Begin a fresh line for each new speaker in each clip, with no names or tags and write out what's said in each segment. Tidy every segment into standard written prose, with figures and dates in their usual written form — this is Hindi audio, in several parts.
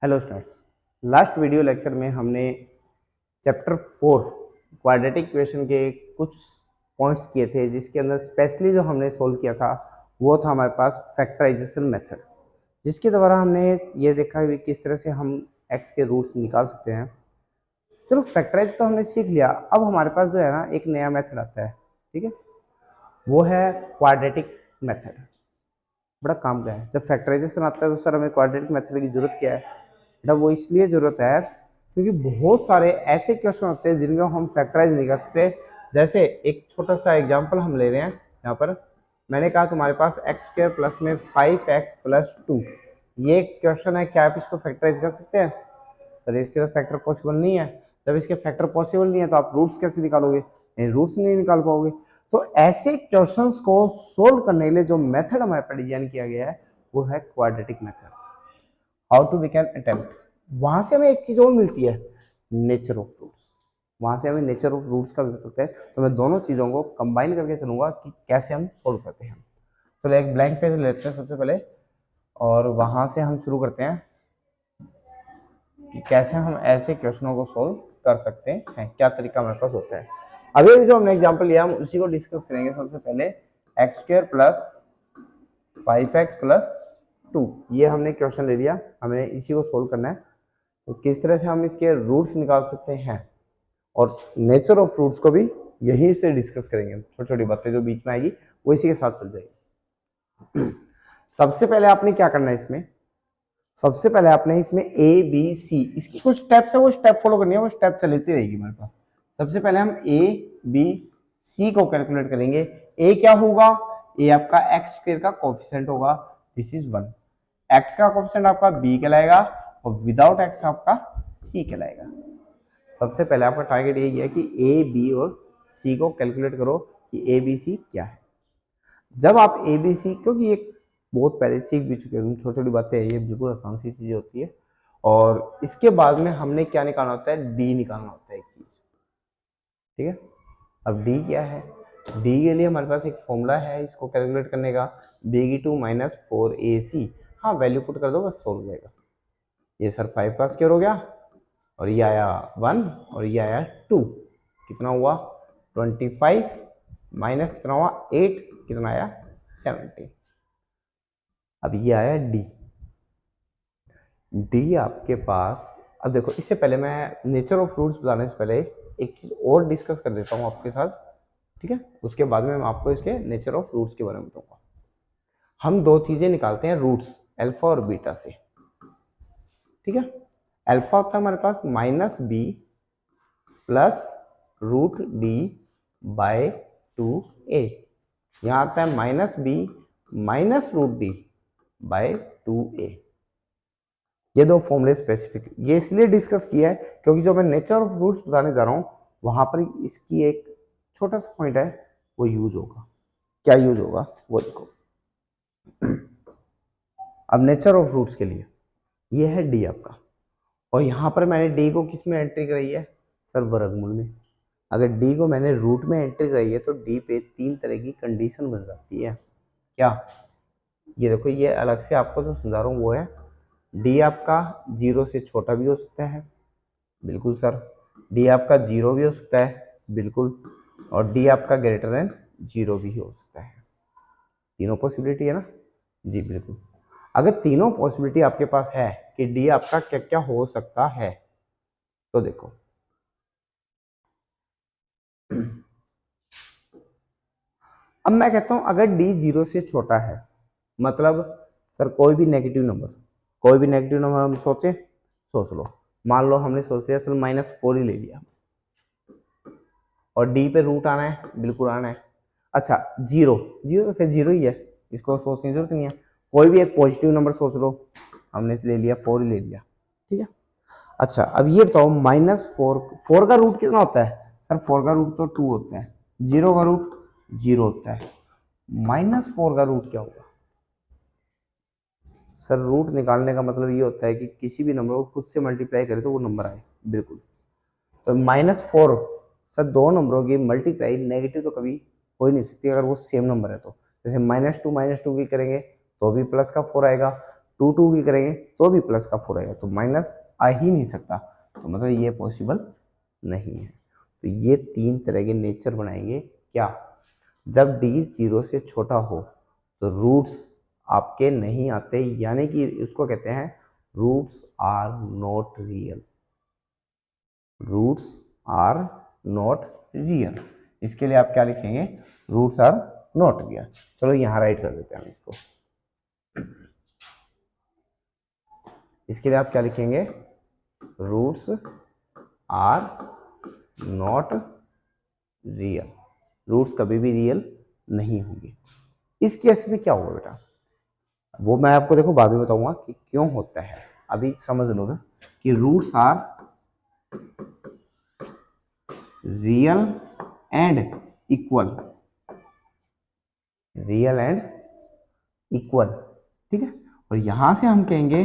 Hello students. Last video lecture में हमने चैप्टर 4 क्वाड्रेटिक इक्वेशन के कुछ पॉइंट्स किए थे, जिसके अंदर स्पेशली जो हमने सोल्व किया था वो था हमारे पास फैक्टराइजेशन मेथड, जिसके द्वारा हमने ये देखा कि किस तरह से हम एक्स के रूट्स निकाल सकते हैं। चलो फैक्टराइज तो हमने सीख लिया, अब हमारे पास जो है ना एक नया मेथड आता है, ठीक है, वो है क्वाड्रेटिक मेथड। बड़ा काम का है। जब फैक्टराइजेशन आता है तो सर हमें क्वाड्रेटिक मेथड की जरूरत क्या है? बेटा वो इसलिए जरूरत है क्योंकि बहुत सारे ऐसे क्वेश्चन होते हैं जिनमें हम फैक्टराइज नहीं कर सकते। जैसे एक छोटा सा एग्जांपल हम ले रहे हैं, यहाँ पर मैंने कहा तुम्हारे पास एक्स स्क्वायर प्लस में 5x प्लस 2, ये क्वेश्चन है, क्या आप इसको फैक्टराइज कर सकते हैं? सर इसके तो फैक्टर पॉसिबल नहीं है। जब इसके फैक्टर पॉसिबल नहीं है तो आप रूट्स कैसे निकालोगे? रूट्स नहीं निकाल पाओगे। तो ऐसे क्वेश्चंस को सोल्व करने के लिए जो मेथड हमारे पर डिजाइन किया गया है वो है quadratic method. How to we can attempt. वहां से हमें एक चीज और मिलती है, नेचर ऑफ रूट्स। वहां से हमें नेचर ऑफ रूट्स का भी पता चलता है। तो मैं दोनों चीजों को कंबाइन करके चलूंगा कि कैसे हम सोल्व करते हैं। चलो एक ब्लैंक पेज लेते हैं सबसे पहले, और वहां से हम शुरू करते हैं कि कैसे हम ऐसे क्वेश्चनों को सोल्व कर सकते हैं, क्या तरीका हमारे पास होता है। अभी जो हमने एग्जांपल लिया हम उसी को डिस्कस करेंगे। सबसे पहले x square plus 5x plus 2, ये हमने क्वेश्चन ले लिया, हमें इसी को सोल्व करना है। तो किस तरह से हम इसके रूट्स निकाल सकते हैं और नेचर ऑफ रूट्स को भी यहीं से डिस्कस करेंगे। छोटी छोटी बातें जो बीच में आएगी वो इसी के साथ चल जाएगी। सबसे पहले आपने क्या करना है इसमें, सबसे पहले आपने इसमें ए बी सी, इसकी कुछ स्टेप्स है वो स्टेप फॉलो करनी है, वो स्टेप चलती रहेगी हमारे पास। सबसे पहले हम ए बी सी को कैलकुलेट करेंगे। ए क्या होगा? ए आपका एक्स स्क्वायर का कोएफिशिएंट होगा, दिस इज 1। एक्स का कोएफिशिएंट आपका बी कहलाएगा और विदाउट एक्स आपका सी कहलाएगा। सबसे पहले आपका टारगेट यही है कि ए बी और सी को कैलकुलेट करो कि ए बी सी क्या है। जब आप ए बी सी, क्योंकि ये बहुत पहले सीख भी चुके हैं, छोटी छोटी बातें हैं, ये बिल्कुल आसान सी चीजें होती है। और इसके बाद में हमने क्या निकालना होता है? डी निकालना होता है एक चीज, ठीक है। अब डी क्या है? डी के लिए हमारे पास एक फॉर्मूला है इसको कैलकुलेट करने का, bg2 माइनस 4ac। हाँ वैल्यू पुट कर दो बस सोल्व हो जाएगा। ये सर 5 का स्क्वायर हो गया और ये आया 1 और ये आया 2, कितना हुआ 25 माइनस कितना हुआ 8, कितना आया 70। अब ये आया डी। डी आपके पास, अब देखो इससे पहले मैं नेचर ऑफ रूट्स बताने से पहले एक चीज और डिस्कस कर देता हूँ आपके साथ, ठीक है। उसके बाद में मैं आपको इसके नेचर ऑफ रूट्स के बारे में बताऊंगा। हम दो चीजें निकालते हैं रूट्स, अल्फा और बीटा से, ठीक है। अल्फा होता है हमारे पास minus B plus root D by 2a। यहाँ आता है minus B minus root D by 2a। ये दो फॉर्मूले स्पेसिफिक, ये इसलिए डिस्कस किया है क्योंकि जो मैं नेचर ऑफ रूट्स बताने जा रहा हूँ वहां पर इसकी एक छोटा सा पॉइंट है वो यूज होगा। क्या यूज होगा वो देखो। अब नेचर ऑफ रूट्स के लिए ये है डी आपका, और यहाँ पर मैंने डी को किस में एंट्री कराई है? सर वर्गमूल में। अगर डी को मैंने रूट में एंट्री कराई है तो डी पे तीन तरह की कंडीशन बन जाती है। क्या? ये देखो, ये अलग से आपको जो समझा रहा हूँ वो है, डी आपका 0 से छोटा भी हो सकता है, बिल्कुल सर। डी आपका 0 भी हो सकता है, बिल्कुल। और डी आपका ग्रेटर देन 0 भी हो सकता है। तीनों पॉसिबिलिटी है ना जी, बिल्कुल। अगर तीनों पॉसिबिलिटी आपके पास है कि डी आपका क्या क्या हो सकता है, तो देखो अब मैं कहता हूं अगर डी 0 से छोटा है, मतलब सर कोई भी नेगेटिव नंबर, कोई भी नेगेटिव नंबर हम सोचे, सोच लो, मान लो हमने सोच लिया चलो -4 ही ले लिया, और डी पे रूट आना है, बिल्कुल आना है। अच्छा 0, 0 तो फिर 0 ही है, इसको सोचने की जरूरत नहीं है। कोई भी एक पॉजिटिव नंबर सोच लो, हमने ले लिया 4 ही ले लिया, ठीक है। अच्छा अब ये बताओ -4, 4 का रूट कितना होता है? सर 4 का रूट तो 2 होता है, 0 का रूट 0 होता है, -4 का रूट क्या होगा? सर रूट निकालने का मतलब ये होता है कि किसी भी नंबर को खुद से मल्टीप्लाई करें तो वो नंबर आए, बिल्कुल। तो -4, सर दो नंबरों की मल्टीप्लाई नेगेटिव तो कभी हो ही नहीं सकती अगर वो सेम नंबर है तो। जैसे -2 की करेंगे तो भी प्लस का 4 आएगा, टू टू की करेंगे तो भी प्लस का 4 आएगा, तो माइनस आ ही नहीं सकता, तो मतलब ये पॉसिबल नहीं है। तो ये 3 तरह के नेचर बनाएंगे क्या, जब डी 0 से छोटा हो तो रूट्स आपके नहीं आते, यानी कि इसको कहते हैं roots are not real, roots are not real. इसके लिए आप क्या लिखेंगे, रूट्स आर नॉट रियल। चलो यहां राइट कर देते हैं हम इसको। इसके लिए आप क्या लिखेंगे, roots are not real, roots कभी भी रियल नहीं होंगे। इस केस में क्या होगा बेटा, वो मैं आपको देखो बाद में बताऊंगा कि क्यों होता है, अभी समझ लो बस कि roots are real and equal, real and equal, ठीक है। और यहां से हम कहेंगे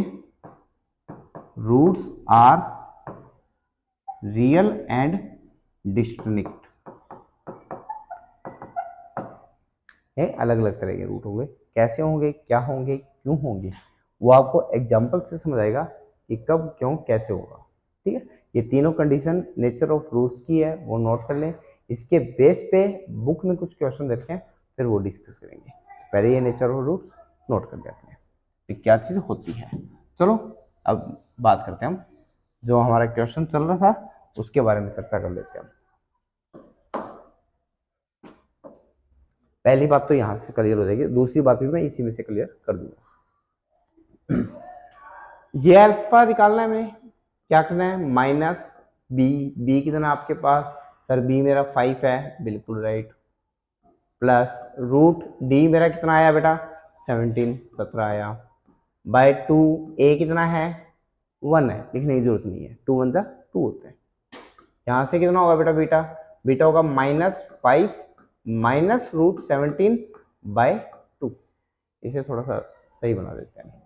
roots are real and distinct, है अलग अलग तरह के रूट होंगे, कैसे होंगे, क्या होंगे, क्यों होंगे, वो आपको एग्जाम्पल से समझ आएगा कि कब क्यों कैसे होगा, ठीक है। ये तीनों कंडीशन नेचर ऑफ रूट्स की है, वो नोट कर लें। इसके बेस पे बुक में कुछ क्वेश्चन देते हैं, फिर वो डिस्कस करेंगे। पहले ये नेचर ऑफ रूट्स नोट कर लेते हैं कि क्या चीज़ होती है। चलो अब बात करते हैं हम, जो हमारा क्वेश्चन चल रहा था उसके बारे में चर्चा कर लेते हैं हम। पहली बात तो यहां से क्लियर हो जाएगी, दूसरी बात भी मैं इसी में से क्लियर कर दूंगा। ये अल्फा निकालना है, मैंने क्या करना है, माइनस बी, बी कितना आपके पास, सर बी मेरा 5 है, बिल्कुल राइट, प्लस रूट डी मेरा कितना आया बेटा 17, 17 आया, बाय 2 ए कितना है 1 है, लिखने की जरूरत नहीं है, 2 1 जा 2 होते हैं। यहां से कितना होगा बेटा, बीटा बीटा होगा -5 माइनस रूट 17 बाय 2। इसे थोड़ा सा सही बना देते हैं,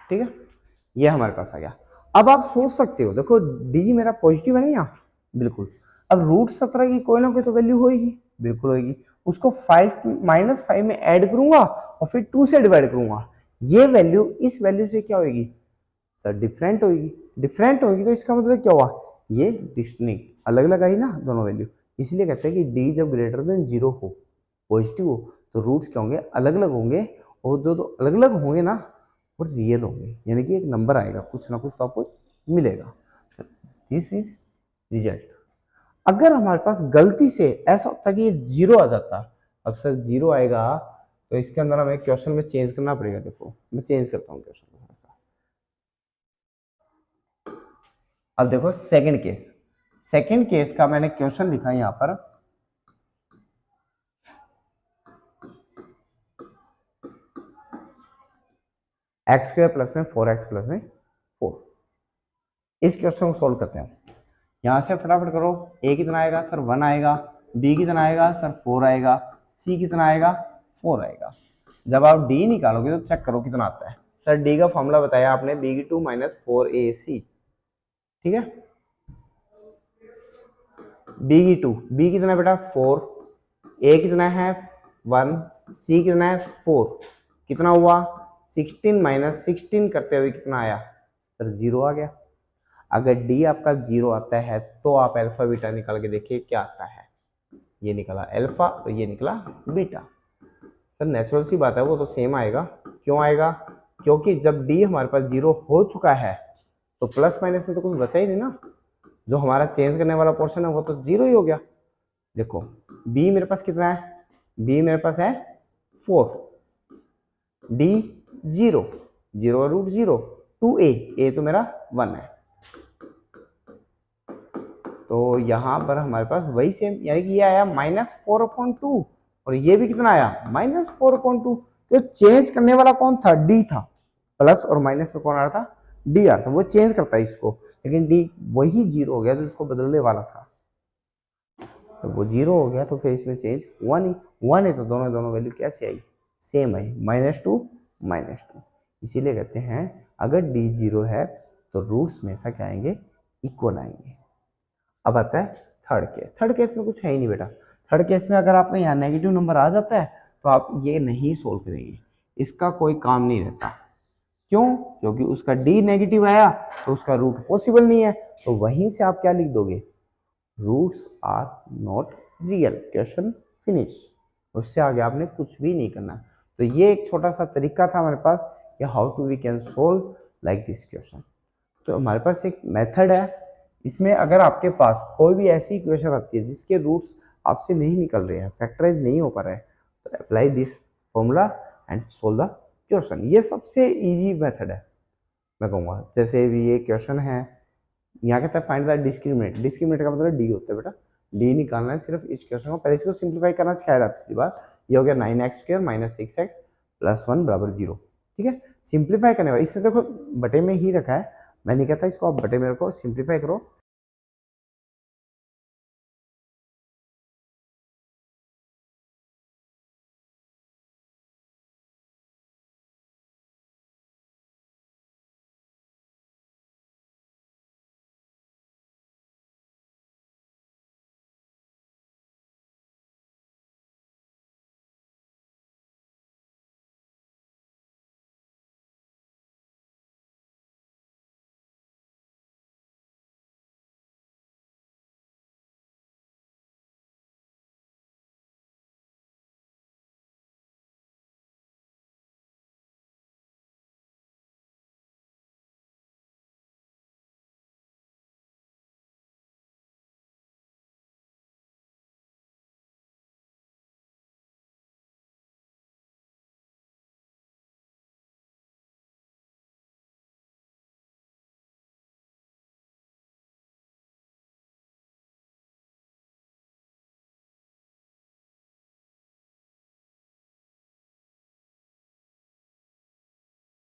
ठीक है। ये हमारे पास आ गया। अब आप सोच सकते हो, देखो डी मेरा पॉजिटिव है ना यहाँ, बिल्कुल। अब रूट 17 की कोई ना कोई तो वैल्यू होगी, बिल्कुल होगी, उसको 5 -5 में ऐड करूंगा और फिर 2 से डिवाइड करूंगा, ये वैल्यू इस वैल्यू से क्या होगी सर, डिफरेंट होगी, डिफरेंट होगी, तो इसका मतलब क्या हुआ, ये डिस्टिंक्ट अलग अलग आई ना दोनों वैल्यू। इसलिए कहते हैं कि डी जब ग्रेटर देन 0 हो, पॉजिटिव हो, तो रूट्स क्या होंगे, अलग अलग होंगे, और जो अलग अलग होंगे ना वो रियल होंगे, यानी कि एक नंबर आएगा, कुछ ना कुछ तो आपको मिलेगा। This is result. अगर हमारे पास गलती से ऐसा होता कि ये 0 आ जाता, अब सर 0 आएगा तो इसके अंदर हमें क्वेश्चन में चेंज करना पड़ेगा। देखो मैं चेंज करता हूँ क्वेश्चन को थोड़ा सा। अब देखो सेकंड केस, सेकंड केस का मैंने क्वेश्चन लिखा है यहाँ पर, x² प्लस में 4x प्लस में 4। इस क्वेश्चन को सोल्व करते हैं। यहां से फटाफट करो, a कितना आएगा सर 1 आएगा, b कितना आएगा सर 4 आएगा, c कितना आएगा 4 आएगा। जब आप d निकालोगे तो चेक करो कितना आता है। सर d का फॉर्मूला बताया आपने, b2 - 4ac, ठीक है। b2 b कितना बेटा 4, a कितना है 1, c कितना है 4, कितना हुआ 16 - 16 करते हुए कितना आया सर 0 आ गया। अगर डी आपका 0 आता है तो आप अल्फा बीटा निकाल के देखिए क्या आता है, ये निकला अल्फा और ये निकला बीटा। सर नेचुरल सी बात है, वो तो सेम आएगा। क्यों आएगा, क्योंकि जब डी हमारे पास 0 हो चुका है तो प्लस माइनस में तो कुछ बचा ही नहीं ना, जो हमारा चेंज करने वाला पोर्शन है वो तो 0 ही हो गया। देखो बी मेरे पास कितना है, बी मेरे पास है 4, डी 0, 0 रूट 0, 2a, a तो मेरा 1 है, तो यहाँ पर हमारे पास वही सेम, यानी कि ये आया -4/2 और ये भी कितना आया -4/2। तो चेंज करने वाला कौन था, डी था, प्लस और माइनस में कौन आ रहा था, डी आ रहा था, वो चेंज करता है इसको, लेकिन डी वही 0 हो गया जो इसको बदलने वाला था, तो वो 0 हो गया, तो फिर इसमें चेंज 1 ही, 1 है तो दोनों दोनों वैल्यू कैसे आई, सेम आई, -2 -2। इसीलिए कहते हैं अगर d 0 है तो रूट्स में ऐसा क्या आएंगे, इक्वल आएंगे। अब आता है थर्ड केस में कुछ है ही नहीं बेटा। थर्ड केस में अगर आपका यहाँ नेगेटिव नंबर आ जाता है तो आप ये नहीं सोल्व करेंगे, इसका कोई काम नहीं रहता। क्यों? क्योंकि उसका डी नेगेटिव आया तो उसका रूट पॉसिबल नहीं है, तो वहीं से आप क्या लिख दोगे, roots are not real, question finish. उससे आगे आपने कुछ भी नहीं करना। तो ये एक छोटा सा तरीका था हमारे पास कि how to we can solve like this question. तो हमारे पास एक मेथड है, इसमें अगर आपके पास कोई भी ऐसी इक्वेशन आती है जिसके रूट्स आपसे नहीं निकल रहे हैं, फैक्टराइज नहीं हो पा रहा है, तो apply this formula and solve the question. ये सबसे इजी मेथड है मैं कहूँगा। जैसे भी ये क्वेश्चन है, यहाँ कहता है फाइंड द डिस्क्रिमिनेंट, डिस्क्रिमिनेंट का मतलब डी होता है बेटा, डी निकालना है सिर्फ इस क्वेश्चन को। पहले इसको सिंप्लीफाई करना सिखाया था पिछली बार, ये हो गया 9x² - 6x + 1 = 0। ठीक है, सिंप्लीफाई करने वाला इसने देखो बटे में ही रखा है, मैं नहीं कहता इसको आप बटे में रखो, सिंप्लीफाई करो